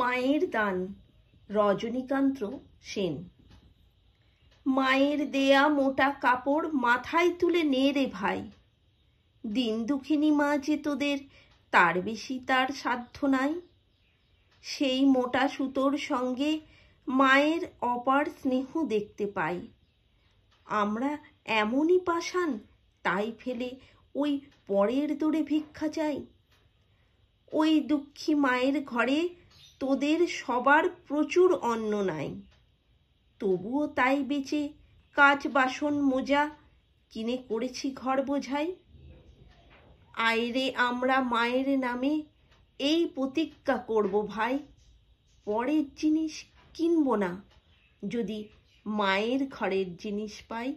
মায়ের দান রজনীকান্ত সেন। মায়ের দেয়া মোটা কাপড় মাথায় তুলে নে রে ভাই, দিন দুঃখিনী মা যে তোদের তার বেশি তার সাধ্য নাই। সেই মোটা সুতোর সঙ্গে মায়ের অপার স্নেহ দেখতে পাই। আমরা এমনই পাষাণ, তাই ফেলে ওই পরের দোরে ভিক্ষা চাই। ওই দুঃখী মায়ের ঘরে তোদের সবার প্রচুর অন্ন নাই, তবুও তাই বেচে কাচ বাসন মোজা কিনে করেছি ঘর বোঝাই। আয়রে আমরা মায়ের নামে এই প্রতিজ্ঞা করব ভাই, পরের জিনিস কিনব না যদি মায়ের ঘরের জিনিস পাই।